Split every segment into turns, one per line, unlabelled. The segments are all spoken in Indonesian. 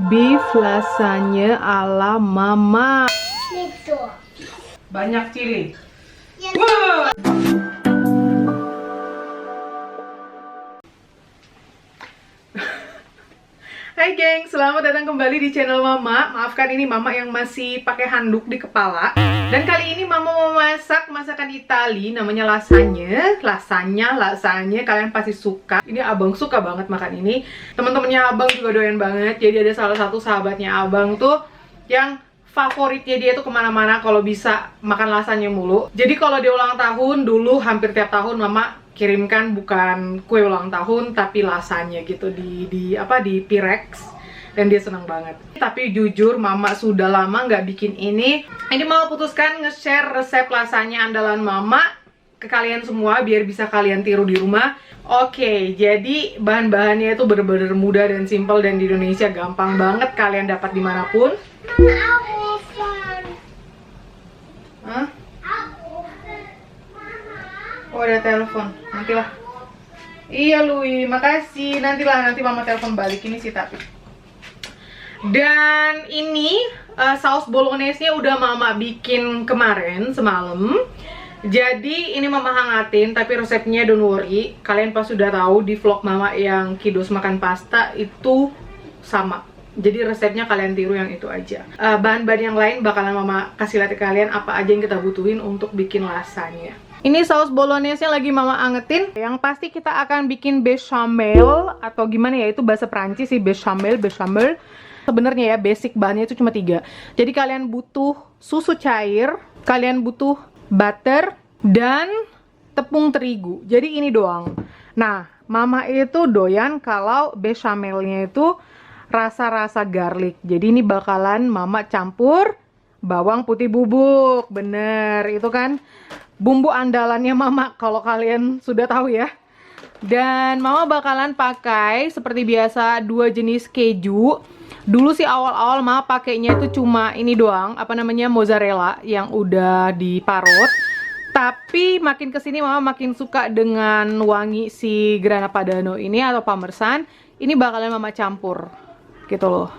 beef lasagna ala mama.
Itu.
Banyak cili.
Ya,
Wow. Hai geng, selamat datang kembali di channel Mama. Maafkan ini Mama yang masih pakai handuk di kepala. Dan kali ini Mama mau masak masakan Itali, namanya lasagna. Lasagna, kalian pasti suka. Ini abang suka banget makan ini. Teman-temannya abang juga doyan banget. Jadi ada salah satu sahabatnya abang tuh yang favoritnya dia tuh kemana-mana kalau bisa makan lasagna mulu. Jadi kalau dia ulang tahun dulu hampir tiap tahun Mama kirimkan bukan kue ulang tahun tapi lasagna gitu di Pyrex, dan dia senang banget. Tapi jujur Mama sudah lama nggak bikin ini. Ini Mama putuskan nge-share resep lasagna andalan Mama ke kalian semua biar bisa kalian tiru di rumah. Oke, jadi bahan-bahannya itu bener-bener mudah dan simple, dan di Indonesia gampang banget kalian dapat dimanapun. Hah? Oh, ada telepon. Nantilah. Iya, Lui. Makasih. Nanti Mama telepon balik ini sih tapi. Dan ini saus bolognese-nya udah Mama bikin kemarin semalam. Jadi ini Mama hangatin, tapi resepnya don't worry. Kalian pas sudah tahu di vlog Mama yang kiddos makan pasta itu sama. Jadi resepnya kalian tiru yang itu aja. Bahan-bahan yang lain bakalan Mama kasih lihat ke kalian apa aja yang kita butuhin untuk bikin lasagna. Ini saus bolognese yang lagi Mama angetin. Yang pasti kita akan bikin bechamel, atau gimana ya, itu bahasa Prancis sih, bechamel. Sebenarnya ya basic bahannya itu cuma 3. Jadi kalian butuh susu cair, kalian butuh butter, dan tepung terigu. Jadi ini doang. Nah, Mama itu doyan kalau bechamelnya itu rasa-rasa garlic. Jadi ini bakalan Mama campur bawang putih bubuk. Bener, itu kan bumbu andalannya Mama kalau kalian sudah tahu ya. Dan Mama bakalan pakai seperti biasa 2 jenis keju. Dulu sih awal-awal Mama pakainya itu cuma ini doang, mozzarella yang udah diparut. Tapi makin kesini Mama makin suka dengan wangi si Grana Padano ini atau Parmesan. Ini bakalan Mama campur gitu loh.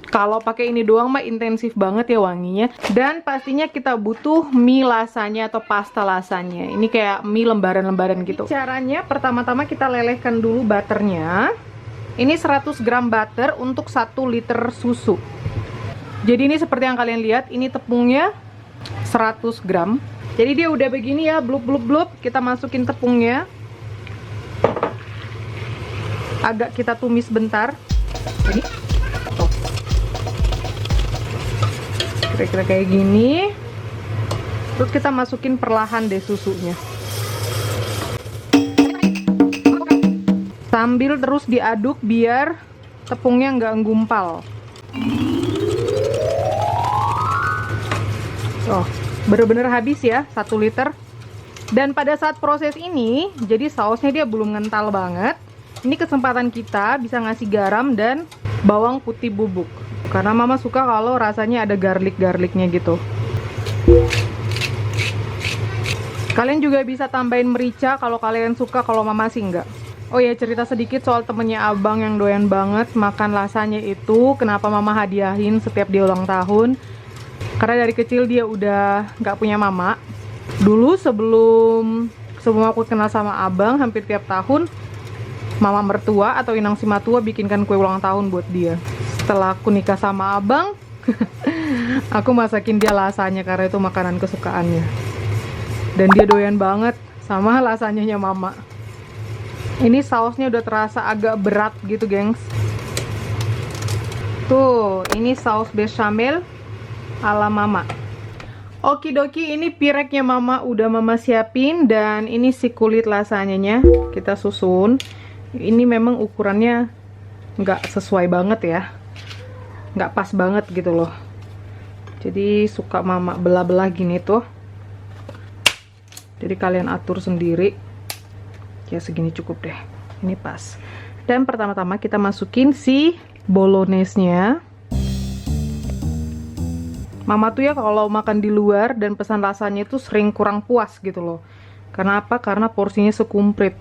Kalau pakai ini doang mah intensif banget ya wanginya. Dan pastinya kita butuh mie lasagna atau pasta lasagna. Ini kayak mie lembaran-lembaran gitu. Caranya pertama-tama kita lelehkan dulu butternya. Ini 100 gram butter untuk 1 liter susu. Jadi ini seperti yang kalian lihat, ini tepungnya 100 gram. Jadi dia udah begini ya, blub. Kita masukin tepungnya. Agak kita tumis bentar. Ini kira-kira kayak gini. Terus kita masukin perlahan deh susunya, sambil terus diaduk biar tepungnya nggak gumpal. Oh, bener-bener habis ya 1 liter. Dan pada saat proses ini, jadi sausnya dia belum ngental banget. Ini kesempatan kita bisa ngasih garam dan bawang putih bubuk. Karena Mama suka kalau rasanya ada garlic-garlicnya gitu. Kalian juga bisa tambahin merica kalau kalian suka, kalau Mama sih enggak. Oh ya, cerita sedikit soal temennya abang yang doyan banget makan lasagna itu. Kenapa Mama hadiahin setiap dia ulang tahun? Karena dari kecil dia udah nggak punya mama. Dulu sebelum aku kenal sama abang, hampir tiap tahun Mama mertua atau inang si matua bikinkan kue ulang tahun buat dia. Setelah aku nikah sama abang, aku masakin dia lasagna karena itu makanan kesukaannya. Dan dia doyan banget sama lasagnanya Mama. Ini sausnya udah terasa agak berat gitu, gengs. Tuh, ini saus bechamel ala Mama. Okidoki, ini pireknya Mama udah Mama siapin, dan ini si kulit lasagnanya kita susun. Ini memang ukurannya nggak sesuai banget ya, nggak pas banget gitu loh. Jadi suka Mama belah-belah gini tuh. Jadi kalian atur sendiri. Ya segini cukup deh. Ini pas. Dan pertama-tama kita masukin si bolognese-nya. Mama tuh ya kalau makan di luar dan pesan lasagna itu sering kurang puas gitu loh. Karena apa? Karena porsinya sekumplit.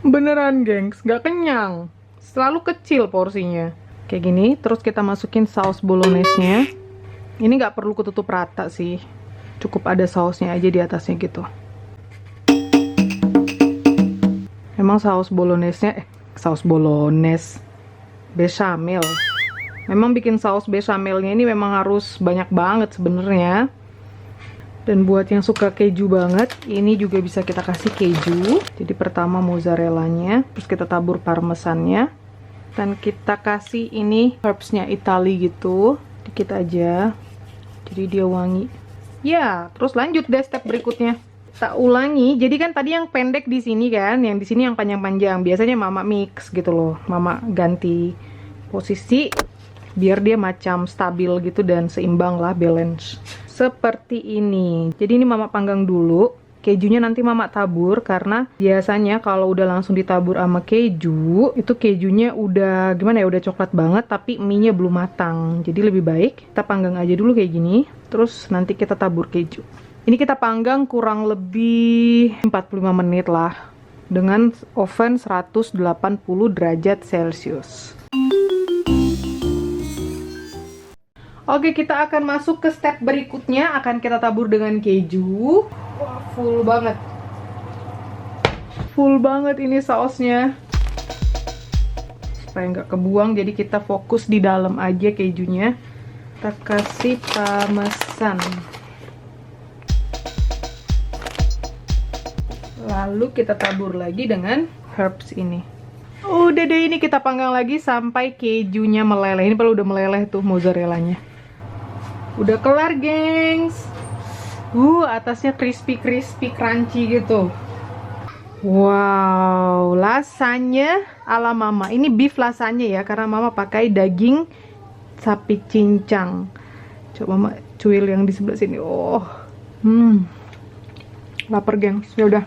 Beneran, gengs, nggak kenyang. selalu kecil porsinya. Kayak gini, terus kita masukin saus bolognese-nya. Ini nggak perlu ketutup rata sih. Cukup ada sausnya aja di atasnya gitu. Memang saus bolognese-nya, saus bolognese, bechamel. Memang bikin saus bechamelnya ini memang harus banyak banget sebenarnya. Dan buat yang suka keju banget, ini juga bisa kita kasih keju. Jadi pertama mozzarellanya, terus kita tabur parmesannya, dan kita kasih ini herbsnya Itali gitu, dikit aja. Jadi dia wangi. Ya, terus lanjut deh step berikutnya. Kita ulangi. Jadi kan tadi yang pendek di sini kan, yang di sini yang panjang-panjang. Biasanya mama mix gitu loh. Mama ganti posisi biar dia macam stabil gitu dan seimbang lah, balance. Seperti ini. Jadi ini mama panggang dulu. Kejunya nanti mama tabur karena biasanya kalau udah langsung ditabur sama keju, itu kejunya udah gimana ya, udah coklat banget tapi mie-nya belum matang. Jadi lebih baik kita panggang aja dulu kayak gini, terus nanti kita tabur keju. Ini kita panggang kurang lebih 45 menit lah dengan oven 180 derajat Celcius. Oke, kita akan masuk ke step berikutnya. Akan kita tabur dengan keju. Wah, full banget. Full banget ini sausnya. Supaya nggak kebuang, jadi kita fokus di dalam aja kejunya. Kita kasih parmesan. Lalu kita tabur lagi dengan herbs ini. Udah deh, ini kita panggang lagi sampai kejunya meleleh. Ini kalau udah meleleh tuh mozzarellanya. Udah kelar, gengs. Atasnya crispy crunchy gitu. Wow, lasanya ala mama. Ini beef lasanya ya, karena mama pakai daging sapi cincang. Coba mama cuil yang di sebelah sini. Lapar, gengs. Ya udah.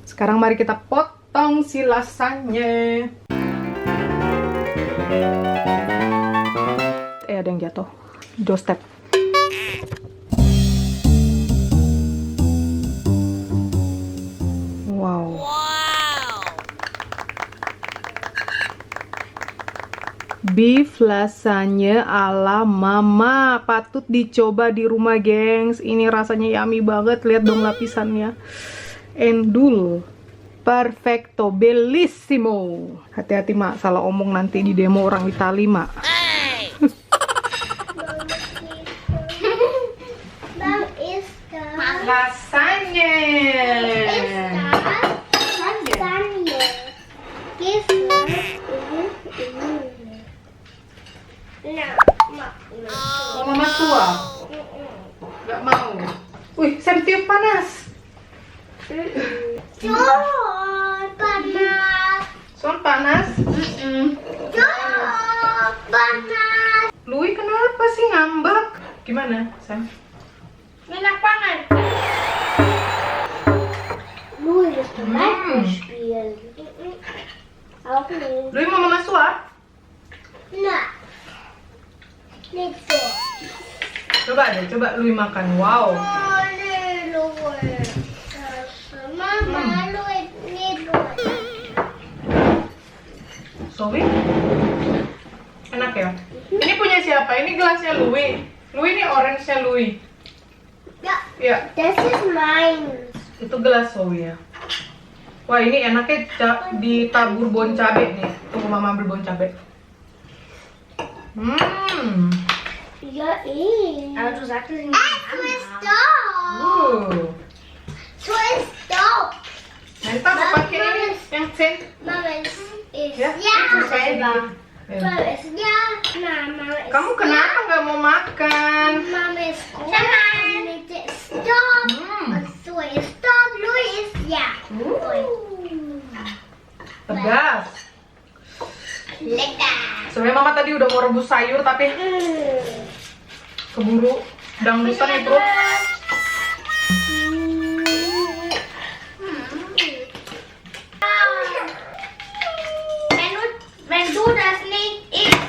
Sekarang mari kita potong si lasanya. Ada yang jatuh. Doorstep. Wow. Beef lasanya ala mama. Patut dicoba di rumah, gengs. Ini rasanya yummy banget. Lihat dong lapisannya. Endul. Perfecto, bellissimo. Hati-hati, Mak, salah omong nanti di demo orang Itali, Mak. Lasanya. Mau mama tua? Gak mau. Wih, Sam tiup panas.
Panas.
Son panas?
Panas.
Lui kenapa sih ngambek? Gimana, Sam?
Enak banget. Lui ist zum spielen. Auch nicht.
Lui mau mama suap?
Na. Nicht so.
Coba deh, coba Lui makan. Wow.
Oh, nee, Lui. Mama, Lui, nee, Lui.
Sorry? Enak ya? Ini punya siapa? Ini gelasnya Lui. Lui ini orange-nya Lui.
Ja,
Ya,
das ist meins.
itu gelas Zoe ya. Wah, ini enaknya ditabur bon cabe nih. Tunggu mama ambil bon cabe.
Ja, Aber du sagtest nicht. Es ist doof. So ist doof.
Nanti aku pakai ini yang sen.
Mama ist
Ya, itu selber.
Mama ist ja. Mama ist
Kamu kenapa nggak mau makan?
Mama ist groß. Mitte ist doof. Und so ist doof. Louis ist ja.
Pedas.
Lecker.
Sebenarnya mama tadi udah mau rebus sayur tapi keburu dangdutan ya, bro.
Wenn du das nicht isst,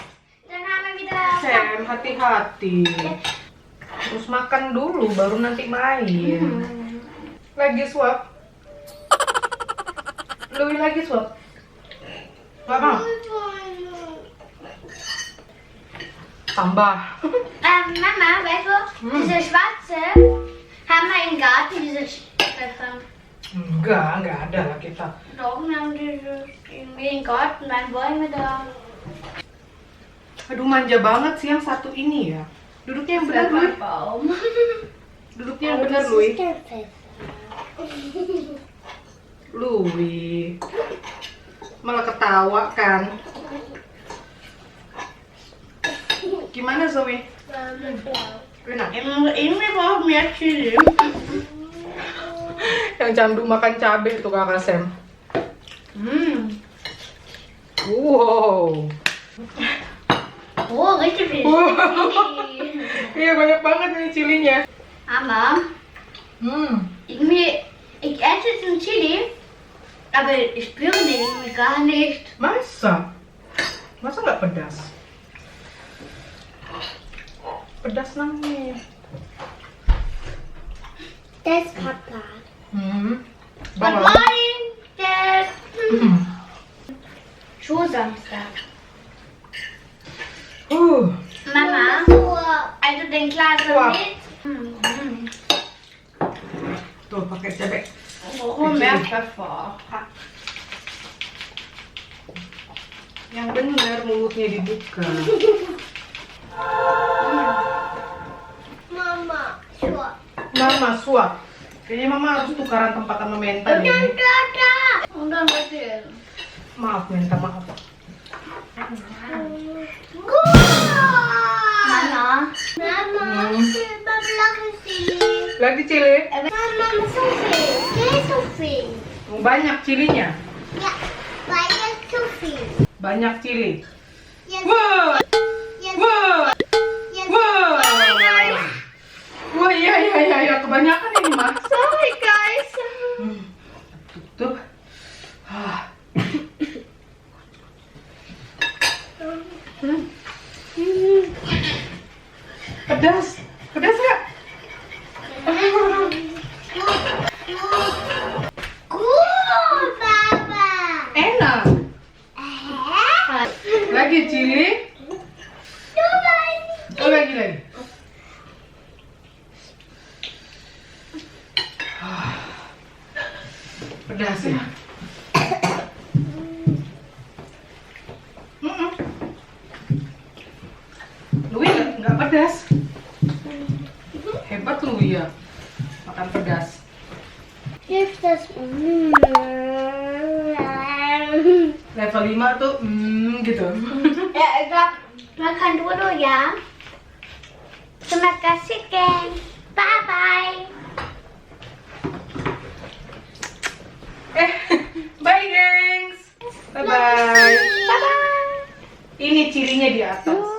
dann haben wir wieder.
Sam, hati-hati. Terus makan dulu, baru nanti main. Lagi suap. Louis lagi suap. Gak mau? Tambah.
Mama, weißt du, diese schwarze haben wir im Garten, diese Pfeffer.
Enggak ada lah kita.
Doch, wir haben diese irgendwie im Garten, waren Bäume da.
Aduh, manja banget sih yang satu ini ya. Duduknya yang benar, Lui.
Baum.
Duduknya yang benar, Lui. Lui. Malah ketawa kan. Gimana, Zoe? Enak.
Irgendwie brauchen wir Chili.
Yang candu makan cabai tuh kakak Sam. Wow.
Oh, richtig viel Chili.
Iya, banyak banget nih cilinya.
Aber irgendwie, ich esse diesen Chili, aber ich spüre den irgendwie gar nicht.
Masa? Masa nggak pedas? Pedas namanya.
Das Papa. Good
Bawang.
morning, Dad. Schulsamstag. Mama, also den Glas
Suap.
mit.
Tuh, pakai cabai.
Warum mehr Pfeffer?
Yang benar mulutnya dibuka.
Mama, suap.
Mama suap. Kayaknya Mama harus tukaran tempat sama Menta nih.
Udah betul.
Maaf Menta, maaf.
Mama. Mama, belakang sini.
Lagi cili?
Mama, Sophie.
Banyak cilinya.
Ya, banyak Sophie.
Banyak cili.
Yes.
Wah!
Yes.
Wah!
Yes.
Wah! Wah, iya, kebanyakan ini, Mas.
Sorry, guys.
Tutup. Pedas. Pedas nggak?
Cool, Papa.
Enak. Lagi cili.
Coba ini.
Oh, lagi. Pedas ya? Lui nggak pedas. Hebat lu ya makan pedas.
Hilft das?
Level 5 tuh gitu.
Ya, makan dulu ya. Terima kasih, Ken. Bye-bye.
Bye gengs. Bye bye.
Bye-bye.
Ini cilinya di atas.